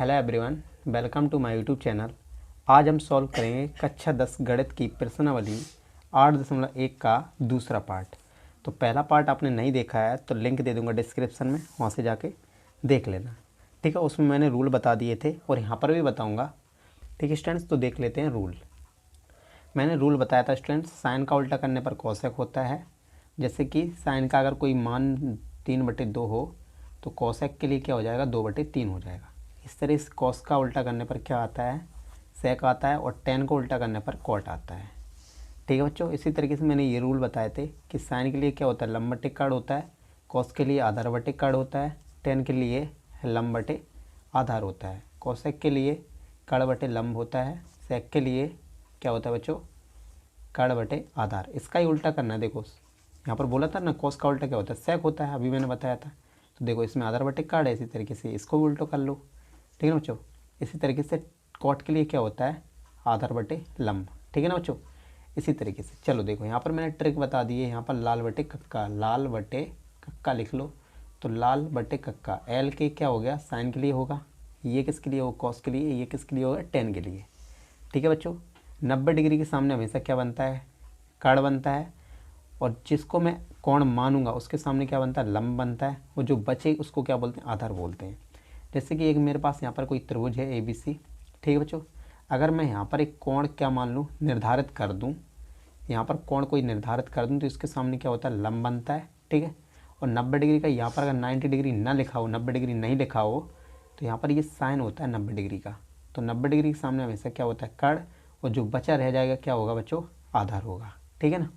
Hello everyone, welcome to my YouTube channel. आज हम solve करेंगे कक्षा 10 गणित की प्रश्नावली 8.1 का दूसरा पार्ट। तो पहला पार्ट आपने नहीं देखा है तो लिंक दे दूंगा डिस्क्रिप्शन में, वहाँ से जाके देख लेना। ठीक है, उसमें मैंने रूल बता दिए थे और यहाँ पर भी बताऊँगा। ठीक है स्टूडेंट्स, तो देख लेते हैं रूल। मैंने रूल बताया था स्टूडेंट्स, साइन का उल्टा करने पर कोसेक होता है। जैसे कि साइन का अगर कोई मान 3/2 हो तो कोसेक के लिए क्या हो जाएगा, 2/3 हो जाएगा। इस तरह से कॉस का उल्टा करने पर क्या आता है, सेक आता है, और टेन को उल्टा करने पर कॉट आता है। ठीक है बच्चों, इसी तरीके से मैंने ये रूल बताए थे कि साइन के लिए क्या होता है, लंब बटे कड़ होता है, कॉस के लिए आधार बटे कड़ होता है, टेन के लिए लंब बटे आधार होता है, कोसेक के लिए कड़ बटे लंब होता है, सेक के लिए क्या होता है बच्चों, कड़ बटे आधार। इसका ही उल्टा करना है। देखो यहाँ पर बोला था ना, कॉस का उल्टा क्या होता है, सेक होता है, अभी मैंने बताया था। तो देखो इसमें आधार बटे कड़ है, इसी तरीके से इसको भी उल्टो कर लो। ठीक है ना बच्चों, इसी तरीके से कॉट के लिए क्या होता है, आधार बटे लंब। ठीक है ना बच्चों, इसी तरीके से। चलो देखो यहाँ पर मैंने ट्रिक बता दी है। यहाँ पर लाल बटे कक्का, लाल बटे कक्का लिख लो। तो लाल बटे कक्का एल के क्या हो गया, साइन के लिए होगा, ये किसके लिए होगा, कॉस के लिए, ये किसके लिए होगा, टेन के लिए। ठीक है बच्चों, 90 डिग्री के सामने हमेशा क्या बनता है, कड़ बनता है, और जिसको मैं कोण मानूंगा उसके सामने क्या बनता है, लंब बनता है, और जो बचे उसको क्या बोलते हैं, आधार बोलते हैं। जैसे कि एक मेरे पास यहाँ पर कोई त्रिभुज है ABC। ठीक है बच्चों, अगर मैं यहाँ पर एक कोण क्या मान लूँ, निर्धारित कर दूँ, यहाँ पर कोण कोई निर्धारित कर दूँ तो इसके सामने क्या होता है, लंब बनता है। ठीक है, और 90 डिग्री का यहाँ पर अगर 90 डिग्री ना लिखा हो, 90 डिग्री नहीं लिखा हो, तो यहाँ पर ये साइन होता है 90 डिग्री का। तो 90 डिग्री के सामने हमेशा क्या होता है, कड़, और जो बचा रह जाएगा क्या होगा बच्चों, आधार होगा। ठीक है ना।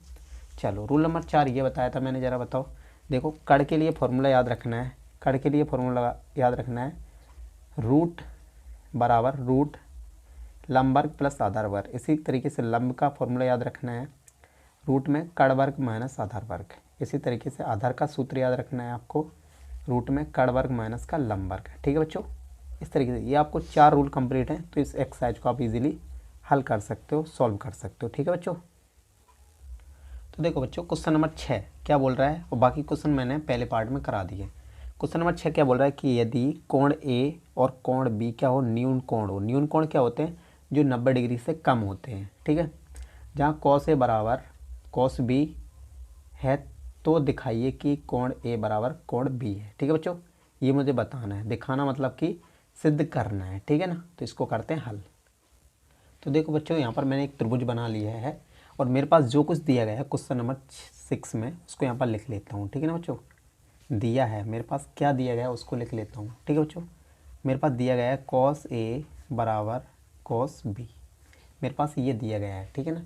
चलो रूल नंबर 4 ये बताया था मैंने, ज़रा बताओ। देखो कड़ के लिए फॉर्मूला याद रखना है, कड़ के लिए फॉर्मूला याद रखना है, रूट बराबर रूट लंब वर्ग प्लस आधार वर्ग। इसी तरीके से लंब का फॉर्मूला याद रखना है, रूट में कड़ वर्ग माइनस आधार वर्ग। इसी तरीके से आधार का सूत्र याद रखना है आपको, रूट में कड़ वर्ग माइनस का लंब वर्ग। ठीक है बच्चों, इस तरीके से ये आपको 4 रूल कंप्लीट हैं, तो इस एक्सरसाइज को आप इजीली हल कर सकते हो, सॉल्व कर सकते हो। ठीक है बच्चों, तो देखो बच्चों क्वेश्चन नंबर 6 क्या बोल रहा है, और बाकी क्वेश्चन मैंने पहले पार्ट में करा दिए। क्वेश्चन नंबर 6 क्या बोल रहा है कि यदि कोण A और कोण B क्या हो, न्यून कोण हो। न्यून कोण क्या होते हैं, जो 90 डिग्री से कम होते हैं। ठीक है, जहाँ कॉस A बराबर कॉस B है तो दिखाइए कि कोण A बराबर कोण B है। ठीक है बच्चों, ये मुझे बताना है, दिखाना मतलब कि सिद्ध करना है। ठीक है ना, तो इसको करते हैं हल। तो देखो बच्चों यहाँ पर मैंने एक त्रिभुज बना लिया है, और मेरे पास जो कुछ दिया गया है क्वेश्चन नंबर 6 में उसको यहाँ पर लिख लेता हूँ। ठीक है ना बच्चों, दिया है मेरे पास, क्या दिया गया है उसको लिख लेता हूँ। ठीक है बच्चों, मेरे पास दिया गया है कॉस A बराबर कॉस B, मेरे पास ये दिया गया है। ठीक है ना,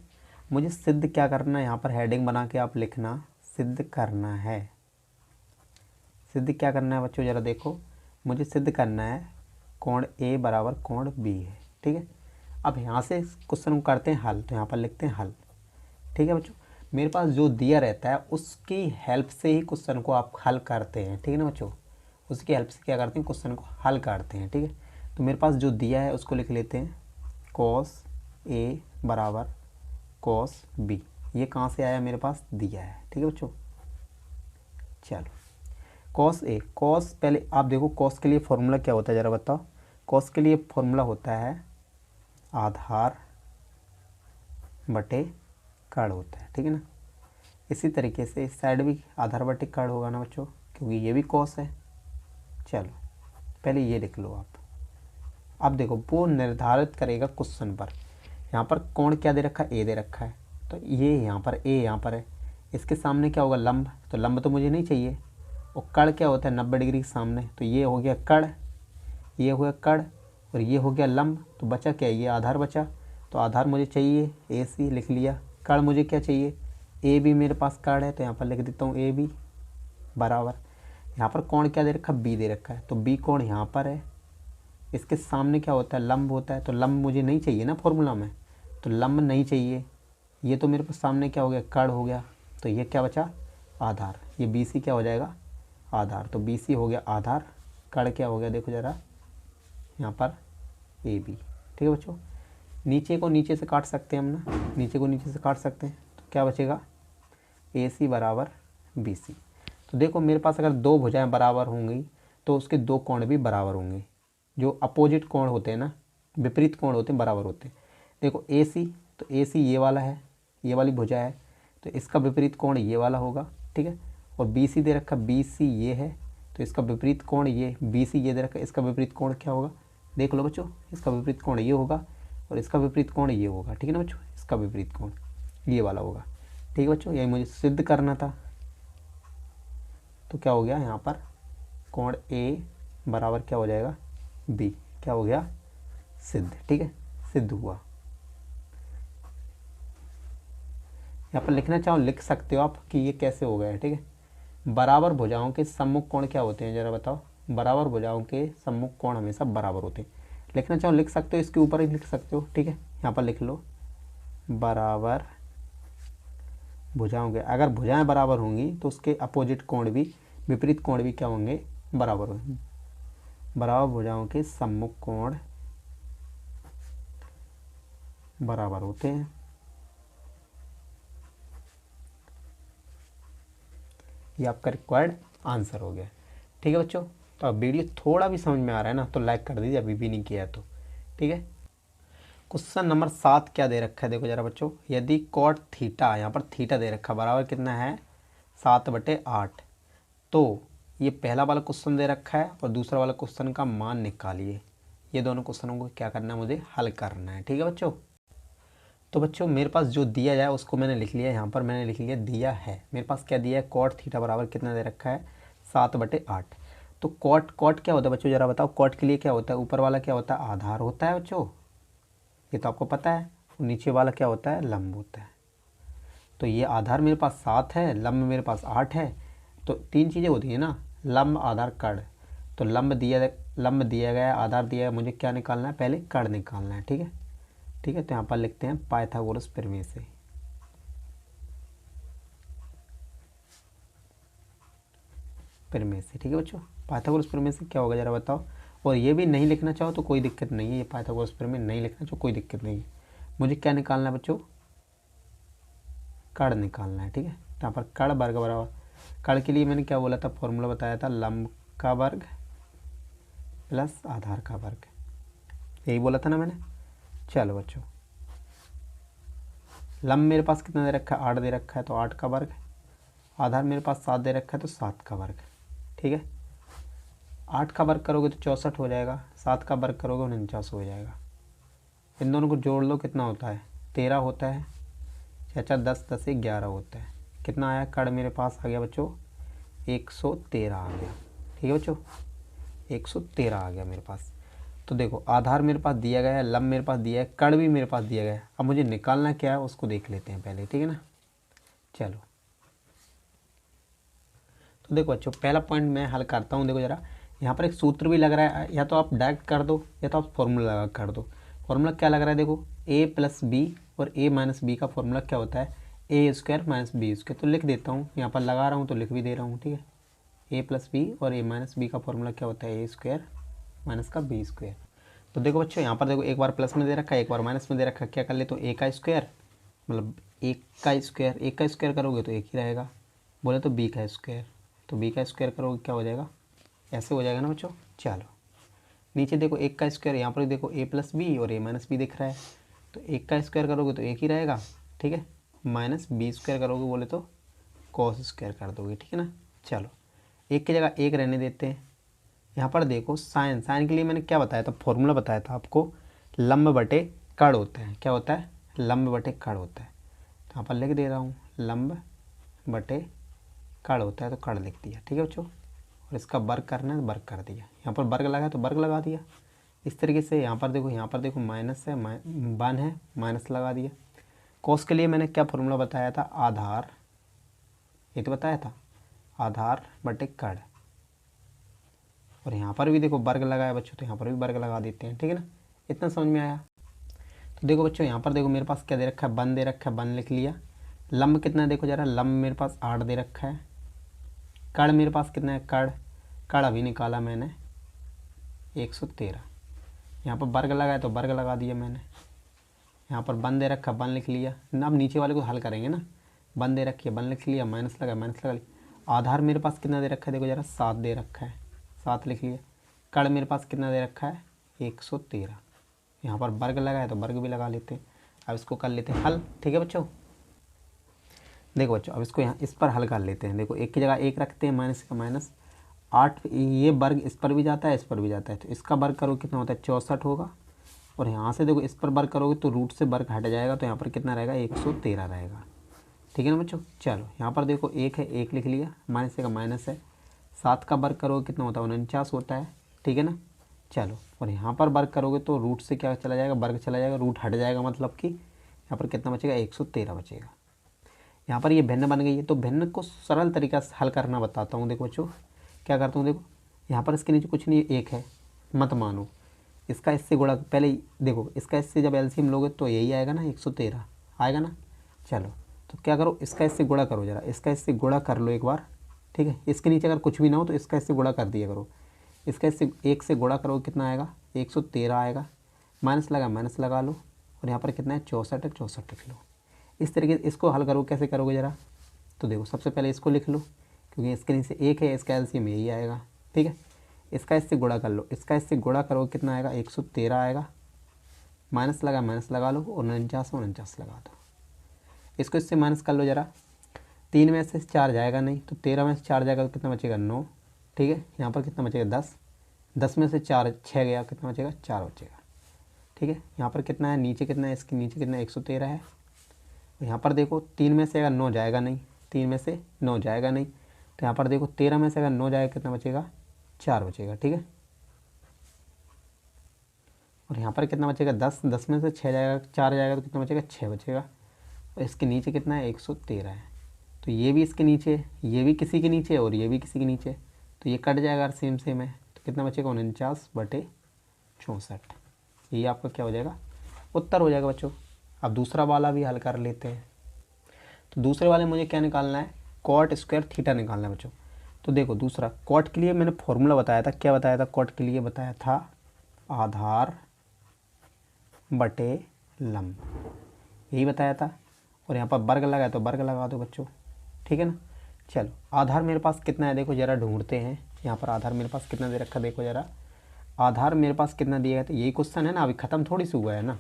मुझे सिद्ध क्या करना है, यहाँ पर हेडिंग बना के आप लिखना, सिद्ध करना है। सिद्ध क्या करना है बच्चों, ज़रा देखो, मुझे सिद्ध करना है कोण A बराबर कोण B है। ठीक है, अब यहाँ से क्वेश्चन को करते हैं हल, तो यहाँ पर लिखते हैं हल। ठीक है बच्चों, मेरे पास जो दिया रहता है उसकी हेल्प से ही क्वेश्चन को आप हल करते हैं। ठीक है ना बच्चों, उसकी हेल्प से क्या करते हैं, क्वेश्चन को हल करते हैं। ठीक है, तो मेरे पास जो दिया है उसको लिख लेते हैं, कॉस A बराबर कॉस B। ये कहाँ से आया, मेरे पास दिया है। ठीक है बच्चों, चलो कॉस A, कॉस पहले आप देखो कॉस के लिए फॉर्मूला क्या होता है, ज़रा बताओ। कॉस के लिए फॉर्मूला होता है आधार बटे कड़ होता है। ठीक है ना, इसी तरीके से इस साइड भी आधार बटे कड़ होगा ना बच्चों, क्योंकि ये भी कॉस है। चलो पहले ये लिख लो आप। अब देखो वो निर्धारित करेगा क्वेश्चन पर, यहाँ पर कोण क्या दे रखा है, A दे रखा है, तो ये यहाँ पर A यहाँ पर है, इसके सामने क्या होगा, लंब, तो लंब तो मुझे नहीं चाहिए, और कड़ क्या होता है 90 डिग्री के सामने, तो ये हो गया कड़, ये हो गया कड़, और ये हो गया लंब, तो बचा क्या, ये आधार बचा। तो आधार मुझे चाहिए AC, लिख लिया। कड़ मुझे क्या चाहिए, AB मेरे पास कड़ है, तो यहाँ पर लिख देता हूँ AB बराबर, यहाँ पर कोण क्या दे रखा है, B दे रखा है, तो B कोण यहाँ पर है, इसके सामने क्या होता है, लंब होता है, तो लंब मुझे नहीं चाहिए ना फॉर्मूला में, तो लंब नहीं चाहिए। ये तो मेरे पास सामने क्या हो गया, कड़ हो गया, तो ये क्या बचा, आधार। ये BC क्या हो जाएगा, आधार, तो BC हो गया आधार, कड़ क्या हो गया, देखो ज़रा यहाँ पर AB। ठीक है बच्चों, नीचे को नीचे से काट सकते हैं हम ना, नीचे को नीचे से काट सकते हैं, तो क्या बचेगा, AC बराबर BC। तो देखो मेरे पास अगर दो भुजाएं बराबर होंगी तो उसके दो कोण भी बराबर होंगे। जो अपोजिट कोण होते हैं ना, विपरीत कोण होते हैं, बराबर होते हैं। देखो ए सी, तो ए सी ये वाला है, ये वाली भुजा है, तो इसका विपरीत कोण ये वाला होगा, ठीक है। और बी सी दे रखा, बी सी ये है, तो इसका विपरीत कोण ये, बी सी ये दे रखा, इसका विपरीत कोण क्या होगा, देख लो बच्चों, इसका विपरीत कोण ये होगा और इसका विपरीत कोण ये होगा, ठीक है ना बच्चों। इसका विपरीत कोण ये वाला होगा, ठीक है बच्चों। यही मुझे सिद्ध करना था। तो क्या हो गया यहाँ पर, कोण ए बराबर क्या हो जाएगा, बी, क्या हो गया, सिद्ध, ठीक है, सिद्ध हुआ। यहाँ पर लिखना चाहो लिख सकते हो आप कि ये कैसे हो गया है, ठीक है। बराबर भुजाओं के सम्मुख कोण क्या होते हैं, जरा बताओ। बराबर भुजाओं के सम्मुख कोण हमेशा बराबर होते हैं। लिखना चाहो लिख सकते हो, इसके ऊपर ही लिख सकते हो, ठीक है। यहाँ पर लिख लो बराबर भुजाओं के, अगर भुजाएं बराबर होंगी तो उसके अपोजिट कोण भी, विपरीत कोण भी क्या होंगे, बराबर होंगे। बराबर भुजाओं के सम्मुख कोण बराबर होते हैं। ये आपका रिक्वायर्ड आंसर हो गया, ठीक है बच्चों। तो अब वीडियो थोड़ा भी समझ में आ रहा है ना तो लाइक कर दीजिए, अभी भी नहीं किया तो, ठीक है। क्वेश्चन नंबर 7 क्या दे रखा है, देखो जरा बच्चों। यदि कॉट थीटा, यहाँ पर थीटा दे रखा बराबर कितना है, 7/8, तो ये पहला वाला क्वेश्चन दे रखा है और दूसरा वाला क्वेश्चन का मान निकालिए। ये दोनों क्वेश्चनों को क्या करना है, मुझे हल करना है, ठीक है बच्चों। तो बच्चों मेरे पास जो दिया जाए उसको मैंने लिख लिया, यहाँ पर मैंने लिख लिया दिया है। मेरे पास क्या दिया है, कॉट थीटा बराबर कितना दे रखा है, 7/8। तो कॉट क्या होता है बच्चों, जरा बताओ। कॉट के लिए क्या होता है, ऊपर वाला क्या होता है, आधार होता है बच्चों, ये तो आपको पता है। नीचे वाला क्या होता है, लंब होता है। तो ये आधार मेरे पास 7 है, लंब मेरे पास 8 है। तो 3 चीज़ें होती हैं ना, लंब आधार कर्ण। तो लंब दिया गया, आधार दिया है, मुझे क्या निकालना है, पहले कर्ण निकालना है, ठीक है। ठीक है, तो यहाँ पर लिखते हैं पाइथागोरस प्रमेय से। ठीक है बच्चों, पाइथागोरस प्रमेय से क्या होगा जरा बताओ। और ये भी नहीं लिखना चाहो तो कोई दिक्कत नहीं है, ये पाइथागोरस प्रमेय नहीं लिखना चाहो कोई दिक्कत नहीं है। मुझे क्या निकालना है बच्चों, कर्ण निकालना है, ठीक है। तो यहाँ पर कर्ण वर्ग बराबर, कर्ण के लिए मैंने क्या बोला था, फॉर्मूला बताया था, लंब का वर्ग प्लस आधार का वर्ग, यही बोला था ना मैंने। चलो बच्चों, लंब मेरे पास कितना दे रखा है, 8 दे रखा है, तो 8 का वर्ग। आधार मेरे पास 7 दे रखा है, तो 7 का वर्ग, ठीक है। 8 का वर्ग करोगे तो 64 हो जाएगा, 7 का वर्ग करोगे 49 हो जाएगा। इन दोनों को जोड़ लो, कितना होता है, 13 होता है। 4 10 10 11 होता है। कितना आया, कर्ण मेरे पास आ गया बच्चों 113 आ गया, ठीक है बच्चों, 113 आ गया मेरे पास। तो देखो आधार मेरे पास दिया गया है, लंब मेरे पास दिया है, कर्ण भी मेरे पास दिया गया है। अब मुझे निकालना क्या है उसको देख लेते हैं पहले, ठीक है ना। चलो तो देखो बच्चों, पहला पॉइंट मैं हल करता हूँ। देखो जरा, यहाँ पर एक सूत्र भी लग रहा है, या तो आप डायरेक्ट कर दो या तो आप फॉर्मूला लगा कर दो। फॉर्मूला क्या लग रहा है, देखो a + b और a - b का फॉर्मूला क्या होता है, a² - b²। तो लिख देता हूँ, यहाँ पर लगा रहा हूँ तो लिख भी दे रहा हूँ, ठीक है। a + b और a - b का फॉर्मूला क्या होता है, a² - b²। तो देखो बच्चों, यहाँ पर देखो एक बार प्लस में दे रखा है, एक बार माइनस में दे रखा है। क्या कर ले तो a का स्क्वायर, मतलब एक का स्क्वायर करोगे तो एक ही रहेगा, बोले तो b का स्क्वायर, तो b का स्क्वायर करोगे क्या हो जाएगा, ऐसे हो जाएगा ना बच्चों। चलो नीचे देखो एक का स्क्वायर, यहाँ पर देखो a + b और a - b दिख रहा है, तो एक का स्क्वायर करोगे तो एक ही रहेगा, ठीक है। -b² करोगे बोले तो cos स्क्वायर कर दोगे, ठीक है ना। चलो एक की जगह एक रहने देते हैं। यहाँ पर देखो साइन के लिए मैंने क्या बताया था, फॉर्मूला बताया था आपको, लंब बटे कर्ण होता है। क्या होता है, लंब बटे कर्ण होता है। तो यहाँ पर लिख दे रहा हूँ, लंब बटे कर्ण होता है, तो कर्ण लिख दिया, ठीक है बच्चों। और इसका वर्ग करना है, वर्ग कर दिया। यहाँ पर वर्ग लगा तो वर्ग लगा दिया इस तरीके से। यहाँ पर देखो माइनस है, 1 है, माइनस लगा दिया। कोस के लिए मैंने क्या फॉर्मूला बताया था, आधार, ये तो बताया था, आधार बटे कर्ण। और यहाँ पर भी देखो वर्ग लगाया बच्चों, तो यहाँ पर भी वर्ग लगा देते हैं, ठीक है ना। इतना समझ में आया। तो देखो बच्चों, यहाँ पर देखो मेरे पास क्या दे रखा है, 1 दे रखा है, 1 लिख लिया। लंब कितना है देखो जरा, लंब मेरे पास 8 दे रखा है। कर्ण मेरे पास कितना है, कर्ण अभी निकाला मैंने 113। यहाँ पर वर्ग लगाया तो वर्ग लगा दिया मैंने। यहाँ पर 1 दे रखा, 1 लिख लिया ना। अब नीचे वाले को हल करेंगे ना, 1 दे रखी है, 1 लिख लिया, माइनस लगा लिया। आधार मेरे पास कितना दे रखा है देखो जरा, 7 दे रखा है, 7 लिख लिया। कर्ण मेरे पास कितना दे रखा है, 113। यहाँ पर वर्ग लगा है तो वर्ग भी लगा लेते हैं। अब इसको कर लेते हैं हल। ठीक है बच्चों, देखो बच्चों अब इसको यहाँ इस पर हल कर लेते हैं। देखो एक की जगह एक रखते हैं, माइनस का माइनस 8, ये वर्ग इस पर भी जाता है इस पर भी जाता है, तो इसका वर्ग करोगे कितना होता है 64 होगा। और यहाँ से देखो इस पर वर्ग करोगे तो रूट से वर्ग हट जाएगा, तो यहाँ पर कितना रहेगा 113 रहेगा। ठीक है ना बच्चों। चलो यहाँ पर देखो एक है, एक लिख लिया, माइनस का माइनस है, 7 का वर्ग करोगे कितना होता है 49 होता है। ठीक है ना। चलो और यहाँ पर वर्ग करोगे तो रूट से क्या चला जाएगा, वर्ग चला जाएगा, रूट हट जाएगा, मतलब कि यहाँ पर कितना बचेगा 113 बचेगा। यहाँ पर ये भिन्न बन गई है, तो भिन्न को सरल तरीका से हल करना बताता हूँ। देखो बच्चों क्या करता हूँ, देखो यहाँ पर इसके नीचे कुछ नहीं, एक है, मत मानो, इसका इससे गुणा, पहले देखो इसका इससे जब एलसीएम लोगे तो यही आएगा ना 113 आएगा ना। चलो तो क्या करो, इसका इससे गुणा करो जरा, इसका इससे गुणा कर लो एक बार। ठीक है, इसके नीचे अगर कुछ भी ना हो तो इसका इससे गुणा कर दिया करो। इसका इससे एक से गुणा करो कितना आएगा 113 आएगा, माइनस लगा लो, और यहाँ पर कितना है 64 है, 64 लिख लो। इस तरीके से इसको हल करो, कैसे करोगे ज़रा, तो देखो सबसे पहले इसको लिख लो, क्योंकि इसके नीचे एक है, इसका एलसीएम यही आएगा। ठीक है, इसका इससे गुणा कर लो, इसका इससे गुणा करो कितना आएगा 113 आएगा, माइनस लगा लो, और 49 लगा दो। इसको इससे माइनस कर लो ज़रा, 3 में से 4 जाएगा नहीं, तो 13 में से 4 जाएगा तो कितना बचेगा 9। ठीक है, यहाँ पर कितना बचेगा 10, 10 में से 4 6 गया, कितना बचेगा 4 बचेगा। ठीक है, यहाँ पर कितना है, नीचे कितना है, इसके नीचे कितना 113 है। यहाँ पर देखो 3 में से अगर 9 जाएगा नहीं, 3 में से 9 जाएगा नहीं, तो यहाँ पर देखो 13 में से अगर 9 जाएगा कितना बचेगा 4 बचेगा। ठीक है, और यहाँ पर कितना बचेगा 10, 10 में से 6 जाएगा, 4 जाएगा तो कितना बचेगा 6 बचेगा। और इसके नीचे कितना है 113 है, तो ये भी इसके नीचे, ये भी किसी के नीचे और ये भी किसी के नीचे, तो ये कट जाएगा अगर सेम सेम है, तो कितना बचेगा 49/64। यही आपका क्या हो जाएगा, उत्तर हो जाएगा बच्चों। अब दूसरा वाला भी हल कर लेते हैं। तो दूसरे वाले मुझे क्या निकालना है, कॉट स्क्वायर थीटा निकालना है बच्चों। तो देखो दूसरा कॉट के लिए मैंने फॉर्मूला बताया था, क्या बताया था कॉट के लिए, बताया था आधार बटे लंब, यही बताया था। और यहाँ पर वर्ग लगा तो वर्ग लगा दो बच्चों। ठीक है ना। चलो आधार मेरे पास कितना है, देखो ज़रा ढूंढते हैं। यहाँ पर आधार मेरे पास कितना दे रखा है, देखो ज़रा आधार मेरे पास कितना दिया है, तो यही क्वेश्चन है ना, अभी ख़त्म थोड़ी सी हुआ है ना।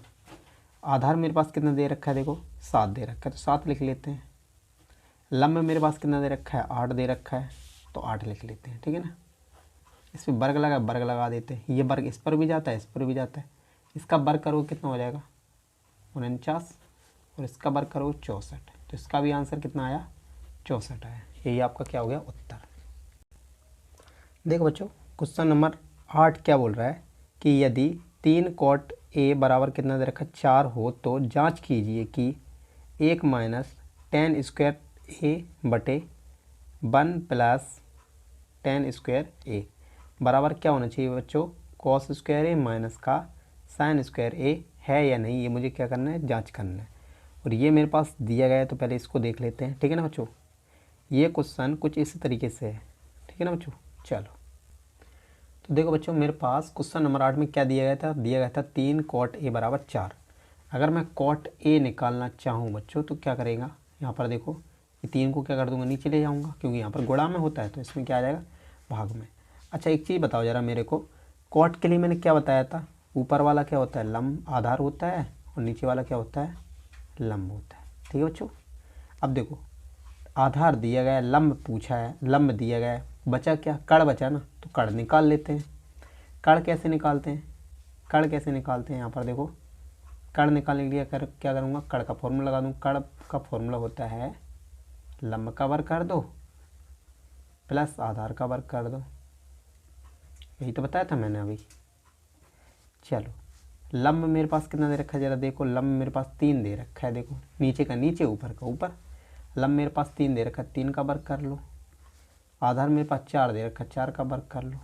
आधार मेरे पास कितना दे रखा है, देखो 7 दे रखा है, तो 7 लिख लेते हैं। लंब मेरे पास कितना दे रखा है, 8 दे रखा है, तो 8 लिख लेते हैं। ठीक है ना। इस पर वर्ग लगा देते हैं, ये वर्ग इस पर भी जाता है इस पर भी जाता है, इसका वर्ग करो कितना हो जाएगा 49, और इसका वर्ग करो 64, तो इसका भी आंसर कितना आया 64 आया। यही आपका क्या हो गया उत्तर। देखो बच्चों क्वेश्चन नंबर 8 क्या बोल रहा है कि यदि 3 कॉट ए बराबर कितना दे रखा 4 हो तो जांच कीजिए कि 1 माइनस 10 स्क्वायर ए बटे 1 प्लस 10 स्क्वायर ए बराबर क्या होना चाहिए बच्चों, कॉस स्क्वायर ए माइनस का साइन स्क्वायर ए है या नहीं, ये मुझे क्या करना है जांच करना है। और ये मेरे पास दिया गया है, तो पहले इसको देख लेते हैं। ठीक है ना बच्चों, ये क्वेश्चन कुछ इसी तरीके से है। ठीक है ना बच्चों। चलो तो देखो बच्चों मेरे पास क्वेश्चन नंबर 8 में क्या दिया गया था, 3 कॉट ए बराबर 4। अगर मैं कॉट ए निकालना चाहूँ बच्चों तो क्या करेगा, यहाँ पर देखो ये 3 को क्या कर दूंगा नीचे ले जाऊँगा, क्योंकि यहाँ पर गुणा में होता है तो इसमें क्या आ जाएगा भाग में। अच्छा एक चीज़ बताओ ज़रा मेरे को, कॉट के लिए मैंने क्या बताया था, ऊपर वाला क्या होता है लंब आधार होता है, और नीचे वाला क्या होता है लंब होता है। ठीक है बच्चों। अब देखो आधार दिया गया है, लंब पूछा है, लंब दिया गया है, बचा क्या कड़ बचा ना, तो कड़ निकाल लेते हैं। कड़ कैसे निकालते हैं, यहाँ पर देखो कड़ निकालने के लिए क्या करूँगा, कड़ का फॉर्मूला लगा दूँ। कड़ का फॉर्मूला होता है लंब का वर्ग कर दो प्लस आधार का वर्ग कर दो, यही तो बताया था मैंने अभी। चलो लंब मेरे पास कितना दे रखा है, ज़रा देखो लंब मेरे पास 3 दे रखा है, देखो नीचे का नीचे ऊपर का ऊपर, लंब मेरे पास 3 दे रखा है, 3 का वर्ग कर लो। आधार मेरे पास 4 दे रखा है, 4 का वर्ग कर लो।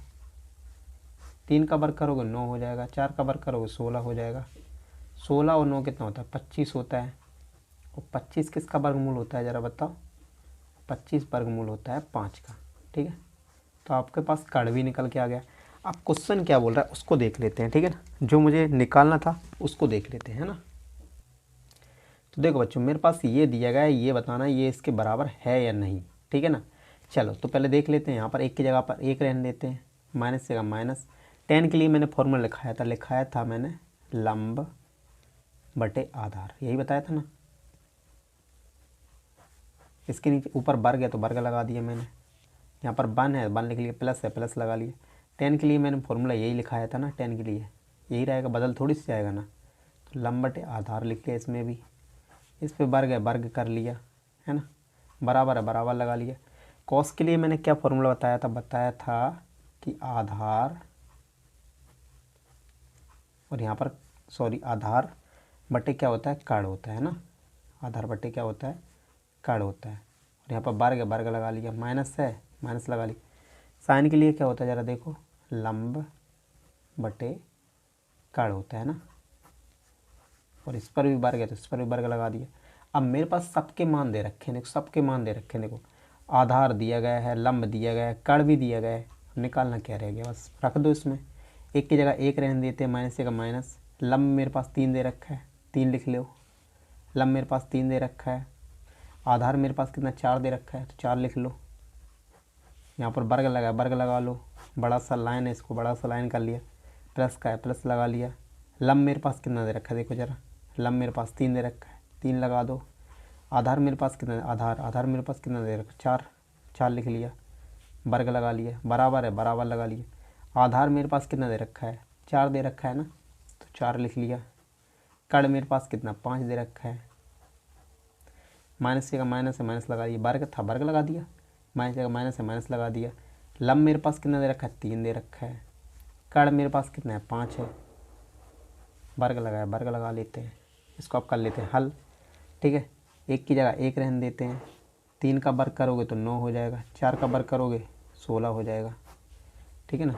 3 का वर्ग करोगे 9 हो जाएगा, 4 का वर्ग करोगे 16 हो जाएगा। 16 और 9 कितना होता है 25 होता है, और 25 किसका वर्गमूल होता है ज़रा बताओ, 25 वर्गमूल होता है 5 का। ठीक है, तो आपके पास कड़ भी निकल के आ गया। अब क्वेश्चन क्या बोल रहा है उसको देख लेते हैं। ठीक है ना, जो मुझे निकालना था उसको देख लेते हैं, है ना। तो देखो बच्चों मेरे पास ये दिया गया है, ये बताना ये इसके बराबर है या नहीं। ठीक है ना। चलो तो पहले देख लेते हैं, यहाँ पर एक की जगह पर एक रहने देते हैं, माइनस से माइनस टेन के लिए मैंने फॉर्मूला लिखाया था मैंने लंब बटे आधार, यही बताया था ना। इसके नीचे ऊपर वर्ग है तो वर्ग लगा दिया मैंने, यहाँ पर वन है, वन लिख लिया, प्लस है प्लस लगा लिया। टेन के लिए मैंने फॉर्मूला यही लिखाया था ना, टेन के लिए यही रहेगा, बदल थोड़ी सी जाएगा ना। तो लंब बटे आधार लिख लिया, इसमें भी, इस पे वर्ग है वर्ग कर लिया, है ना, बराबर है बराबर लगा लिया। कॉस के लिए मैंने क्या फॉर्मूला बताया था कि आधार, और यहाँ पर सॉरी आधार बटे क्या होता है, कड़ होता है ना, आधार बटे क्या होता है, कड़ होता है। और यहाँ पर वर्ग है वर्ग लगा लिया, माइनस है माइनस लगा लिया। साइन के लिए क्या होता है ज़रा देखो, लंब बटे कड़ होता है ना, और इस पर भी वर्ग है तो इस पर भी वर्ग लगा दिया। अब मेरे पास सबके मान दे रखे हैं, देखो सबके मान दे रखे हैं, देखो आधार दिया गया है, लंब दिया गया है, कड़ भी दिया गया है, निकालना क्या रह गया, बस रख दो इसमें, एक की जगह एक रहने देते हैं, माइनस का माइनस। लंब मेरे पास 3 दे रखा है, 3 लिख लो, लंब मेरे पास 3 दे रखा है। आधार मेरे पास कितना 4 दे रखा है तो 4 लिख लो। यहाँ पर वर्ग लगा लो, बड़ा सा लाइन है, इसको बड़ा सा लाइन कर लिया, प्लस का है प्लस लगा लिया। लंब मेरे पास कितना दे रखा है देखो ज़रा, लंब मेरे पास 3 दे रखा है, 3 लगा दो। आधार मेरे पास कितना, आधार मेरे पास कितना दे रखा है, 4, 4 लिख लिया, वर्ग लगा लिया, बराबर है बराबर लगा लिया। आधार मेरे पास कितना दे रखा है, 4 दे रखा है ना, तो 4 लिख लिया। कड़ मेरे पास कितना 5 दे रखा है, माइनस का माइनस है माइनस लगा दिया, वर्ग था वर्ग लगा दिया, माइनस का माइनस है माइनस लगा दिया। लंब मेरे पास कितना दे रखा है, 3 दे रखा है। कड़ मेरे पास कितना है, 5 है, वर्ग लगाया वर्ग लगा लेते हैं, इसको आप कर लेते हैं हल, ठीक है। एक की जगह एक रहने देते हैं, 3 का वर्ग करोगे तो 9 हो जाएगा, 4 का वर्ग करोगे 16 हो जाएगा, ठीक है ना।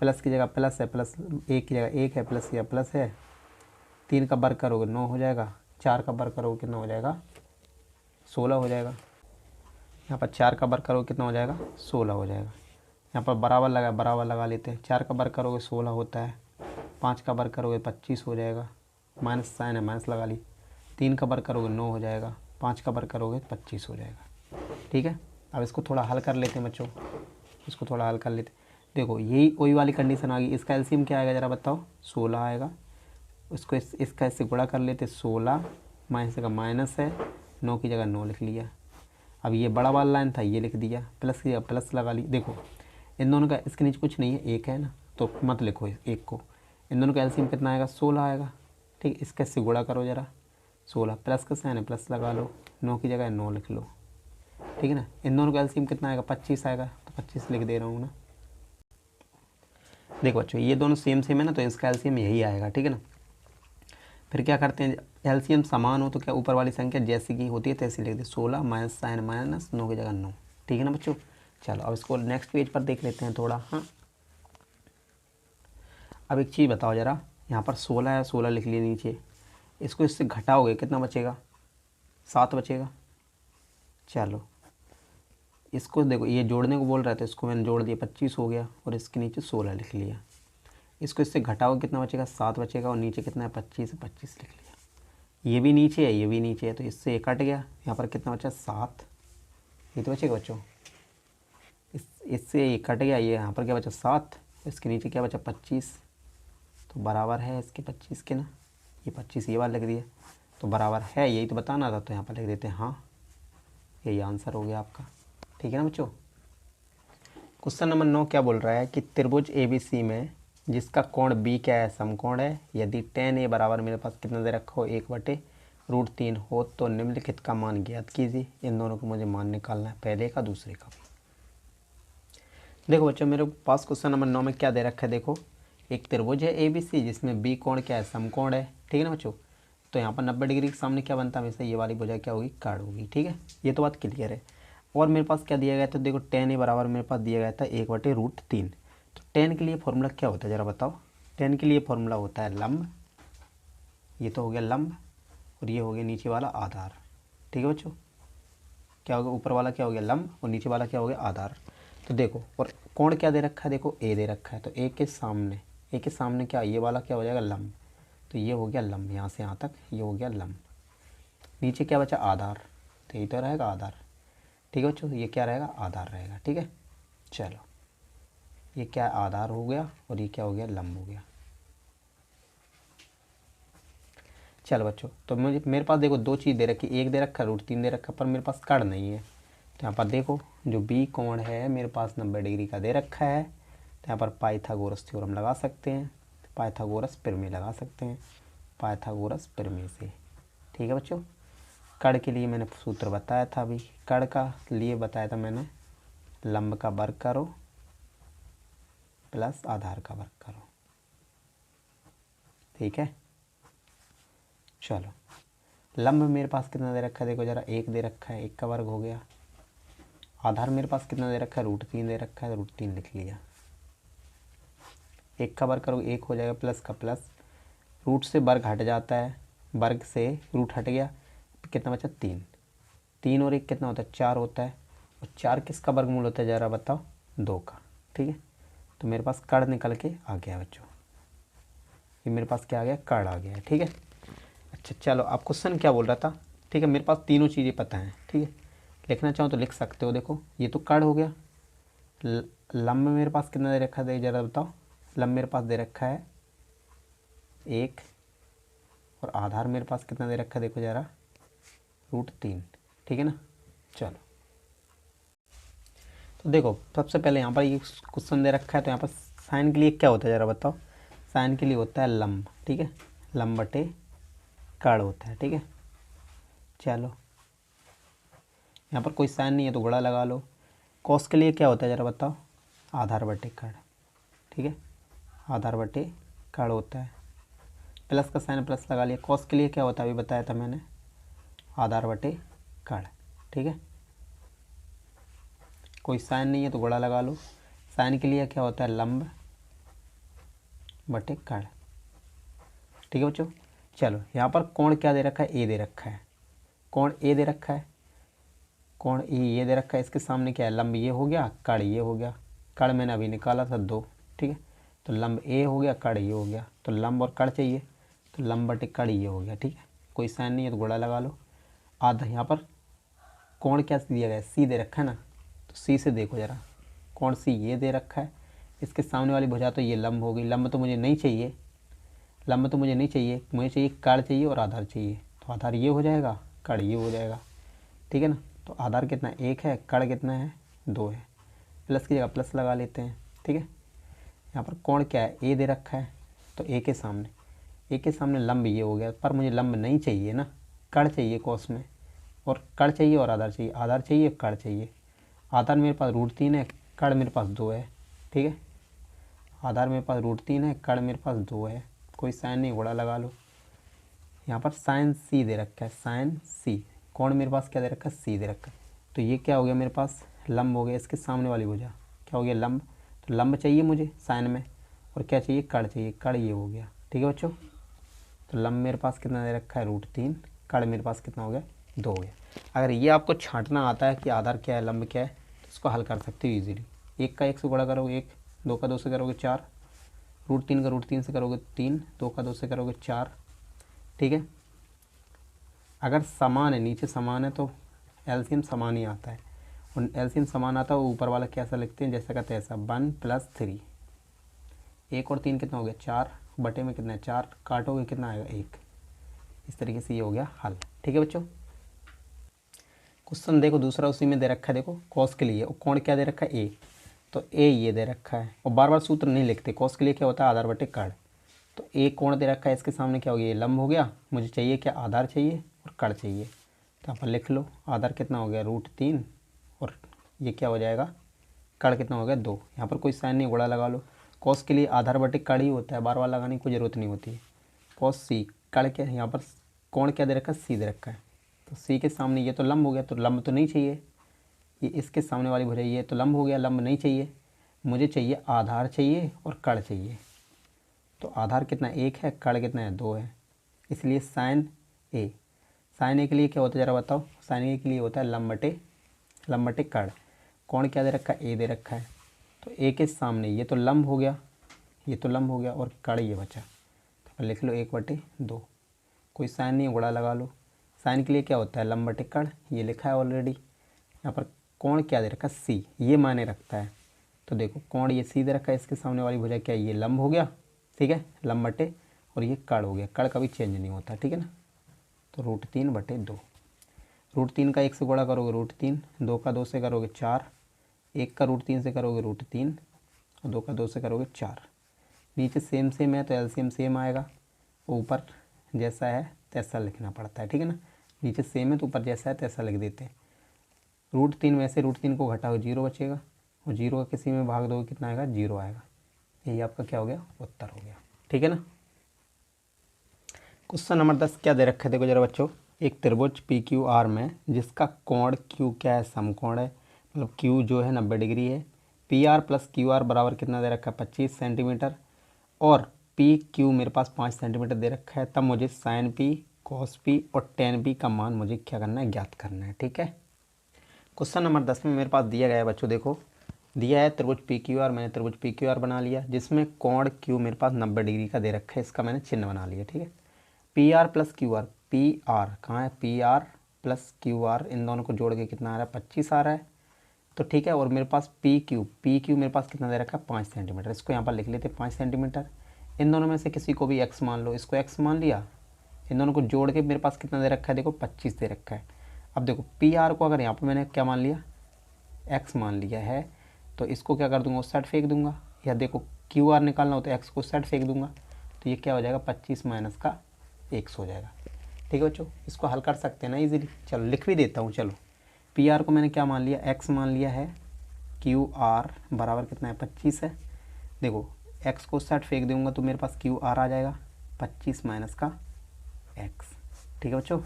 प्लस की जगह प्लस है, प्लस एक की जगह एक है, प्लस की जगह प्लस है। 3 का वर्ग करोगे 9 हो जाएगा, 4 का वर्ग करोगे कितना हो जाएगा, 16 हो जाएगा। यहाँ पर 4 का वर्ग करोगे कितना हो जाएगा, 16 हो जाएगा। यहाँ पर बराबर लगा लेते हैं, 4 का वर्ग करोगे 16 होता है, 5 का वर्ग करोगे 25 हो जाएगा, माइनस साइन है माइनस लगा ली। 3 का वर्ग करोगे 9 हो जाएगा, 5 का वर्ग करोगे 25 हो जाएगा, ठीक है। अब इसको थोड़ा हल कर लेते हैं बच्चों, इसको थोड़ा हल कर लेते हैं। देखो यही वही वाली कंडीशन आ गई, इसका एलसीएम क्या आएगा ज़रा बताओ, 16 आएगा। इसको इसका इससे गुणा कर लेते, 16 माइनस का माइनस है, 9 की जगह 9 लिख लिया। अब ये बड़ा वाला लाइन था ये लिख दिया, प्लस की जगह प्लस लगा ली। देखो इन दोनों का इसके नीचे कुछ नहीं है, एक है ना, तो मत लिखो एक को। इन दोनों का एलसीएम कितना आएगा, 16 आएगा, ठीक। इसका इससे गुणा करो ज़रा, 16 प्लस का साइन है प्लस लगा लो, 9 की जगह 9 लिख लो, ठीक है ना। इन दोनों का एलसीएम कितना आएगा, 25 आएगा, तो 25 लिख दे रहा हूँ ना। देखो बच्चों ये दोनों सेम है ना, तो इसका एलसीएम यही आएगा, ठीक है ना। फिर क्या करते हैं, एलसीएम समान हो तो क्या ऊपर वाली संख्या जैसी की होती है तैसी लिख दे, 16 माइनस साइन माइनस 9 की जगह 9, ठीक है ना बच्चों। चलो अब इसको नेक्स्ट पेज पर देख लेते हैं थोड़ा। हाँ अब एक चीज़ बताओ ज़रा, यहाँ पर 16 है, 16 लिख लिए नीचे, इसको इससे घटाओगे कितना बचेगा, 7 बचेगा। चलो इसको देखो ये जोड़ने को बोल रहा था, इसको मैंने जोड़ दिया, 25 हो गया, और इसके नीचे 16 लिख लिया। इसको इससे घटाओ कितना बचेगा, 7 बचेगा, और नीचे कितना है 25 लिख लिया। ये भी नीचे है ये भी नीचे है, तो इससे ये कट गया, यहाँ पर कितना बचा 7, ये तो बचेगा बच्चों। इससे ये कट गया, ये यहाँ पर क्या बचा 7, इसके नीचे क्या बचा 25, तो बराबर है इसके 25 के ना, ये 25 ये वाला लिख दिया, तो बराबर है, यही तो बताना था, तो यहाँ पर लिख देते हैं हाँ, यही आंसर हो गया आपका, ठीक है ना बच्चों। क्वेश्चन नंबर 9 क्या बोल रहा है कि त्रिभुज ABC में जिसका कोण B क्या है, समकोण है, यदि tan A बराबर मेरे पास कितना दे रखा हो, 1/√3 हो तो निम्नलिखित का मान ज्ञात कीजिए। इन दोनों को मुझे मान निकालना है, पहले का दूसरे का। देखो बच्चों मेरे पास क्वेश्चन नंबर 9 में क्या दे रखा है, देखो एक त्रिभुज है ABC जिसमें B कोण क्या है, समकोण है, ठीक है ना बच्चों। तो यहाँ पर 90 डिग्री के सामने क्या बनता है, हमेशा ये वाली भुजा क्या होगी, कड़ होगी, ठीक है, ये तो बात क्लियर है। और मेरे पास क्या दिया गया था, देखो tan A बराबर मेरे पास दिया गया था 1/√3। तो tan के लिए फॉर्मूला क्या होता है ज़रा बताओ, tan के लिए फॉर्मूला होता है लंब, ये तो हो गया लंब, और ये हो गया नीचे वाला आधार, ठीक है बच्चों। क्या हो गया, ऊपर वाला क्या हो गया लंब, और नीचे वाला क्या हो गया आधार। तो देखो और कोण क्या दे रखा है, देखो A दे रखा है, तो A के सामने क्या, ये वाला क्या हो जाएगा लंब, तो ये हो गया लंब, यहाँ से यहाँ तक ये हो गया लंब। नीचे क्या बचा आधार, तो यही तो रहेगा आधार, ठीक है बच्चों, ये क्या रहेगा आधार रहेगा, ठीक है। चलो ये क्या है, आधार हो गया, और ये क्या हो गया, लंब हो गया। चलो बच्चों, तो मेरे पास देखो दो चीज़ दे रखी, एक दे रखा है √3 दे रखा है, पर मेरे पास कड़ नहीं है। तो यहाँ पर देखो जो बी कोण है मेरे पास 90 डिग्री का दे रखा है। तो यहाँ पर पाइथागोरस थ्योरम लगा सकते हैं, पाइथागोरस प्रमेय लगा सकते हैं, पाइथागोरस प्रमेय से। ठीक है बच्चों, कड़ के लिए मैंने सूत्र बताया था, अभी कड़ का लिए बताया था मैंने, लंब का वर्ग करो प्लस आधार का वर्ग करो। ठीक है, चलो लंब मेरे पास कितना दे रखा है, देखो जरा, 1 दे रखा है, 1 का वर्ग हो गया। आधार मेरे पास कितना दे रखा है, √3 दे रखा है, √3 लिख लिया। 1 का वर्ग करोगे 1 हो जाएगा, प्लस का प्लस, रूट से वर्ग हट जाता है, वर्ग से रूट हट गया, कितना बचा, 3। 3 और 1 कितना होता है, 4 होता है। और 4 किसका वर्गमूल होता है, ज़रा बताओ, 2 का। ठीक है, तो मेरे पास कड़ निकल के आ गया बच्चों, ये मेरे पास क्या आ गया, कड़ आ गया। ठीक है, अच्छा चलो, आप क्वेश्चन क्या बोल रहा था। ठीक है, मेरे पास तीनों चीज़ें पता हैं। ठीक है, लिखना चाहो तो लिख सकते हो। देखो ये तो कड़ हो गया, लंब मेरे पास कितना दे रखा है, ज़रा बताओ। लंब मेरे पास दे रखा है 1, और आधार मेरे पास कितना दे रखा है, देखो ज़रा, √3। ठीक है ना, चलो तो देखो सबसे पहले यहाँ पर ये क्वेश्चन दे रखा है, तो यहाँ पर साइन के लिए क्या होता है, ज़रा बताओ। साइन के लिए होता है लंब। ठीक है, लंब बटे कड़ होता है। ठीक है, चलो यहाँ पर कोई साइन नहीं है तो गुणा लगा लो। कॉस के लिए क्या होता है, ज़रा बताओ, आधार बटे कड़। ठीक है, आधार बटे कड़ होता है, प्लस का साइन प्लस लगा लिया। कॉस के लिए क्या होता है, अभी बताया था मैंने, आधार बटे कड़। ठीक है, कोई साइन नहीं है तो गुणा लगा लो। साइन के लिए क्या होता है, लंब बटे कड़। ठीक है बच्चों, चलो यहाँ पर कोण क्या दे रखा है, ए दे रखा है, कोण ए दे रखा है, कोण ए ये दे रखा है। इसके सामने क्या है, लंब ये हो गया, कड़ ये हो गया। कड़ मैंने अभी निकाला था 2। ठीक है, तो लंब ए हो गया, कड़ ये हो गया, तो लंब और कड़ चाहिए, तो लंब बटे कड़ ये हो गया। ठीक है, कोई साइन नहीं है तो गुणा लगा लो। आधा यहाँ पर कोण क्या दिया गया है, सी दे रखा है ना, तो सी से देखो ज़रा, कोण सी ये दे रखा है, इसके सामने वाली भुजा तो ये लंब हो गई। लंब तो मुझे नहीं चाहिए, लंब तो मुझे नहीं चाहिए, मुझे चाहिए कड़ चाहिए और आधार चाहिए। तो आधार ये हो जाएगा, कड़ ये हो जाएगा। ठीक है ना, तो आधार कितना 1 है, कड़ कितना है 2 है, प्लस की जगह प्लस लगा लेते हैं। ठीक है, यहाँ पर कोण क्या है, ए दे रखा है, तो ए के सामने लंब ये हो गया, पर मुझे लंब नहीं चाहिए ना, कड़ चाहिए कॉस में, और कड़ चाहिए और आधार चाहिए, आधार चाहिए कड़ चाहिए। आधार मेरे पास √3 है, कड़ मेरे पास 2 है। ठीक है, आधार मेरे पास √3 है, कड़ मेरे पास 2 है, कोई साइन नहीं, गुणा लगा लो। यहाँ पर साइन सी दे रखा है, साइन सी, कोण मेरे पास क्या दे रखा है, सी दे रखा है, तो ये क्या हो गया, मेरे पास लंब हो गया। इसके सामने वाली भुजा क्या हो गया, लंब, तो लंब चाहिए मुझे साइन में, और क्या चाहिए, कड़ चाहिए, कड़ ये हो गया। ठीक है बच्चों, तो लंब मेरे पास कितना दे रखा है, √3, कड़ मेरे पास कितना हो गया, 2 हो गया। अगर ये आपको छांटना आता है कि आधार क्या है, लंब क्या है, तो इसको हल कर सकते हो ईजिली। 1 का 1 से गुणा करोगे 1, 2 का 2 से करोगे 4, √3 का √3 से करोगे 3, 2 का 2 से करोगे 4। ठीक है, अगर समान है, नीचे समान है तो एलसीएम समान ही आता है, और एलसीएम समान आता है ऊपर वाला कैसा लिखते हैं, जैसा का तैसा, 1 + 3। 1 और 3 कितना हो गया, 4, बटे में कितना है 4, काटोगे कितना आएगा 1। इस तरीके से ये हो गया हल। ठीक है बच्चों, क्वेश्चन देखो दूसरा उसी में दे रखा है, देखो कॉस के लिए, और कोण क्या दे रखा है, ए, तो ए ये दे रखा है, और बार बार सूत्र नहीं लिखते। कॉस के लिए क्या होता है, आधार बटे कड़, तो ए कोण दे रखा है, इसके सामने क्या हो गया, ये लंब हो गया, मुझे चाहिए क्या, आधार चाहिए और कड़ चाहिए। तो आप लिख लो, आधार कितना हो गया, √3, और ये क्या हो जाएगा, कड़ कितना हो गया 2। यहाँ पर कोई साइन नहीं, गुणा लगा लो। कॉस के लिए आधार बटे कड़ ही होता है, बार बार लगाने की कोई ज़रूरत नहीं होती है। कॉस सी, कड़ क्या, यहाँ पर कोण क्या दे रखा है, सी दे रखा है, तो सी के सामने ये तो लंब हो गया, तो लंब तो नहीं चाहिए, ये इसके सामने वाली भुजा ये तो लंब हो गया, लंब नहीं चाहिए, मुझे चाहिए आधार चाहिए और कड़ चाहिए। तो आधार कितना 1 है, कड़ कितना है 2 है, इसलिए साइन ए। साइन ए के लिए क्या होता है, ज़रा बताओ। साइन ए के लिए होता है लंब बटे कड़। कोण क्या दे रखा है, ए दे रखा है, तो ए के सामने ये तो लंब हो गया, ये तो लंब हो गया, और कड़ ये बचा, तो लिख लो 1/2। कोई साइन नहीं, गुणा लगा लो। साइन के लिए क्या होता है, लंब बटे कड़, ये लिखा है ऑलरेडी। यहाँ पर कोण क्या दे रखा है, सी, ये मायने रखता है। तो देखो कोण ये सीधे रखा है, इसके सामने वाली भुजा क्या है, ये लंब हो गया, ठीक है, लंब बटे, और ये कड़ हो गया, कड़ कभी चेंज नहीं होता, ठीक है ना। तो √3/2, √3 का 1 से गुणा करोगे √3, 2 का 2 से करोगे 4, 1 का √3 से करोगे √3, और 2 का 2 से करोगे 4। नीचे सेम सेम है तो एलसीएम सेम आएगा, ऊपर जैसा है तैसा लिखना पड़ता है, ठीक है ना। नीचे सेम है तो ऊपर जैसा है तैसा लिख देते हैं। √3 में से √3 को घटाओ 0 बचेगा, और 0 का किसी में भाग दोगे कितना आएगा, 0 आएगा। यही आपका क्या हो गया, उत्तर हो गया, ठीक है ना। क्वेश्चन नंबर 10 क्या दे रखे, देखो जरा बच्चों, एक त्रिभुज PQR में जिसका कोण Q क्या है, समकोण है, मतलब Q जो है 90 डिग्री है, PR + QR बराबर कितना दे रखा है, 25 सेंटीमीटर, और PQ मेरे पास 5 सेंटीमीटर दे रखा है, तब मुझे sin P, cos P और tan P का मान मुझे क्या करना है, ज्ञात करना है, ठीक है। क्वेश्चन नंबर 10 में मेरे पास दिया गया है बच्चों, देखो दिया है त्रिभुज PQR, मैंने त्रिभुज PQR बना लिया, जिसमें कोण Q मेरे पास 90 डिग्री का दे रखा है, इसका मैंने चिन्ह बना लिया, ठीक है। PR + QR, PR कहाँ है, PR + QR, इन दोनों को जोड़ के कितना आ रहा है, 25 आ रहा है, तो ठीक है। और मेरे पास PQ मेरे पास कितना दे रखा है, 5 सेंटीमीटर, इसको यहाँ पर लिख लेते हैं 5 सेंटीमीटर। इन दोनों में से किसी को भी x मान लो, इसको x मान लिया, इन दोनों को जोड़ के मेरे पास कितना दे रखा है, देखो 25 दे रखा है। अब देखो PR को अगर यहाँ पर मैंने क्या मान लिया, x मान लिया है, तो इसको क्या कर दूंगा, उस साइड फेंक दूंगा, या देखो QR निकालना हो तो x को उस साइड फेंक दूंगा, तो ये क्या हो जाएगा, 25 माइनस का x हो जाएगा, ठीक है बच्चों। इसको हल कर सकते हैं ना इजीली, चलो लिख भी देता हूँ। चलो PR को मैंने क्या मान लिया, x मान लिया है, QR बराबर कितना है, 25 है। देखो x को उस साइड फेंक दूंगा तो मेरे पास QR आ जाएगा, 25 माइनस का x, ठीक है बच्चों।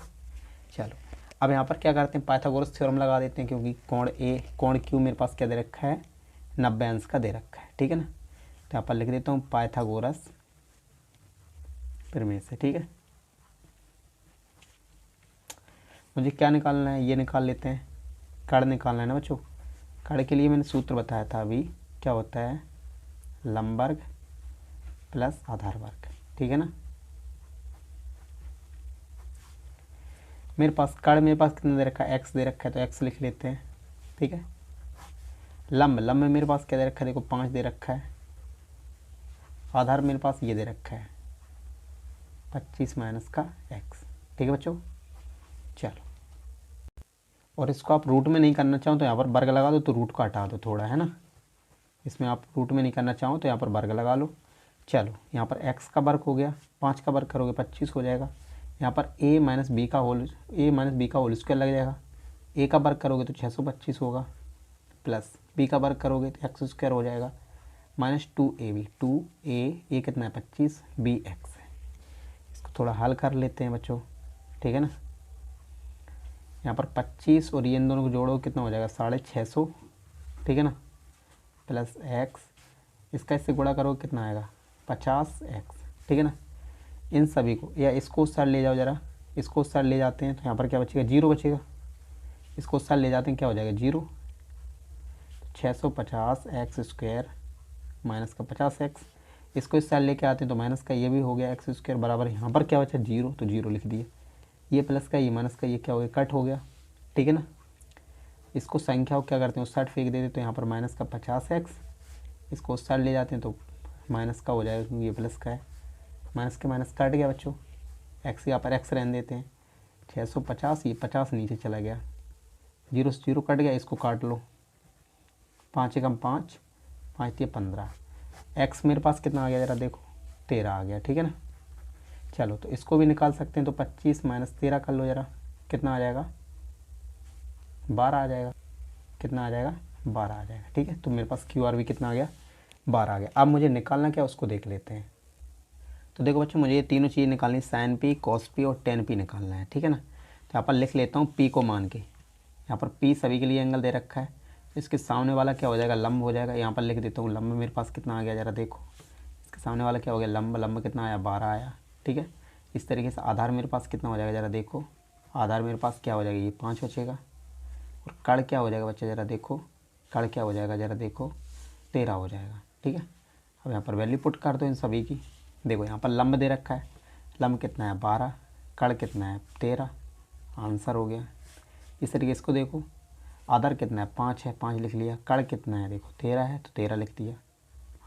चलो अब यहाँ पर क्या करते हैं, पाइथागोरस थ्योरम लगा देते हैं, क्योंकि कोण Q मेरे पास क्या दे रखा है, 90 अंश का दे रखा है, ठीक है ना। तो यहाँ पर लिख देता हूँ पाइथागोरस प्रमेय से, ठीक है। मुझे क्या निकालना है, ये निकाल लेते हैं, कड़ निकालना है ना बच्चों। कड़ के लिए मैंने सूत्र बताया था अभी, क्या होता है, लंब वर्ग प्लस आधार वर्ग, ठीक है ना। मेरे पास कड़ मेरे पास कितना दे रखा है, x दे रखा है, तो x लिख लेते हैं, ठीक है। लंब में मेरे पास क्या दे रखा है, देखो 5 दे रखा है, आधार मेरे पास ये दे रखा है 25 माइनस का x, ठीक है बच्चों। चलो और इसको आप रूट में नहीं करना चाहो तो यहाँ पर वर्ग लगा दो, तो रूट को हटा दो थोड़ा, है ना। इसमें आप रूट में नहीं करना चाहो तो यहाँ पर वर्ग लगा लो। चलो यहाँ पर x का वर्ग हो गया, 5 का वर्ग करोगे 25 हो जाएगा। यहाँ पर a - b का होल स्क्वायर लग जाएगा, a का वर्ग करोगे तो 625 होगा, प्लस b का वर्ग करोगे तो x स्क्वायर हो जाएगा, -2ab, 2a कितना है 25, b x है। इसको थोड़ा हल कर लेते हैं बच्चों, ठीक है ना। यहाँ पर 25 और ये इन दोनों को जोड़ो कितना हो जाएगा, 650, ठीक है ना, प्लस x, इसका इससे गुणा करो कितना आएगा, 50x, ठीक है ना। इन सभी को, या इसको उस साइड ले जाओ जरा, इसको उस साइड ले जाते हैं तो यहाँ पर क्या बचेगा, 0 बचेगा। इसको उस साइड ले जाते हैं, क्या हो जाएगा 0, 650x स्क्वायर माइनस का 50x, इसको इस साइड लेके आते हैं तो माइनस का ये भी हो गया x स्क्वायर बराबर, यहाँ पर क्या बचा 0, तो 0 लिख दिए। ये प्लस का ये माइनस का ये क्या हो गया, कट हो गया, ठीक है ना। इसको संख्या को क्या करते हैं, उस साइड फेंक देते तो यहाँ पर माइनस का 50x, इसको उस साइड ले जाते हैं तो माइनस का हो जाएगा, क्योंकि ये प्लस का है, माइनस के माइनस कट गया बच्चों, x यहाँ पर x रहने देते हैं, 650, ये 50 नीचे चला गया, 0 से 0 कट गया, इसको काट लो, 5 एकम 5, 5 ये 15, x मेरे पास कितना आ गया जरा देखो, 13 आ गया, ठीक है ना। चलो तो इसको भी निकाल सकते हैं, तो 25 माइनस 13 कर लो जरा, कितना आ जाएगा, 12 आ जाएगा, कितना आ जाएगा, 12 आ जाएगा, ठीक है। तो मेरे पास QR भी कितना आ गया, 12 आ गया। अब मुझे निकालना क्या उसको देख लेते हैं। तो देखो बच्चों, मुझे ये तीनों चीज़ें निकालनी, sin P, cos P और tan P निकालना है, ठीक है ना। तो यहाँ पर लिख लेता हूँ P को मान के, यहाँ पर P सभी के लिए एंगल दे रखा है, इसके सामने वाला क्या हो जाएगा, लंब हो जाएगा। यहाँ पर लिख देता हूँ लंब मेरे पास कितना आ गया जरा देखो, इसके सामने वाला क्या हो गया, लंब कितना आया, 12 आया, ठीक है। इस तरीके से आधार मेरे पास कितना हो जाएगा जरा देखो, आधार मेरे पास क्या हो जाएगा, ये 5 बचेगा, और कड़ क्या हो जाएगा बच्चा जरा देखो, कड़ क्या हो जाएगा जरा देखो, 13 हो जाएगा, ठीक है। अब यहाँ पर वैल्यू पुट कर दो इन सभी की, देखो यहाँ पर लंब दे रखा है, लंब कितना है 12, कड़ कितना है 13, आंसर हो गया। इस तरीके इसको देखो, आधार कितना है 5 है, 5 लिख लिया। कड़ कितना है देखो 13 है तो 13 लिख दिया,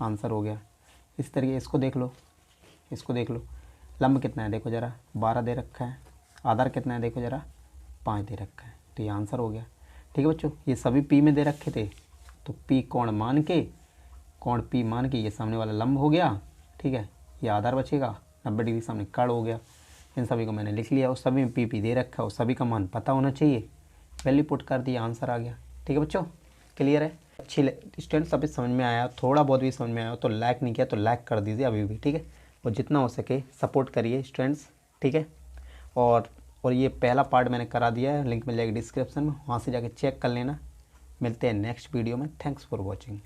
आंसर हो गया। इस तरीके इसको देख लो, इसको देख लो। लंब कितना है देखो ज़रा 12 दे रखा है। आधार कितना है देखो ज़रा 5 दे रखा है, तो ये आंसर हो गया। ठीक है बच्चों, ये सभी पी में दे रखे थे तो पी कोण मान के, कोण पी मान के ये सामने वाला लंब हो गया। ठीक है, ये आधार बचेगा, 90 डिग्री सामने कड़ हो गया। इन सभी को मैंने लिख लिया, उस सभी में पी दे रखा है, उस सभी का मान पता होना चाहिए, वैल्यू पुट कर दिया, आंसर आ गया। ठीक है बच्चों, क्लियर है। अच्छी स्टूडेंट्स अभी समझ में आया, थोड़ा बहुत भी समझ में आया तो लाइक नहीं किया तो लाइक कर दीजिए अभी भी। ठीक है, और जितना हो सके सपोर्ट करिए स्टूडेंट्स। ठीक है, और ये पहला पार्ट मैंने करा दिया है, लिंक मिल जाएगी डिस्क्रिप्शन में, वहाँ से जाके चेक कर लेना। मिलते हैं नेक्स्ट वीडियो में। Thanks for watching.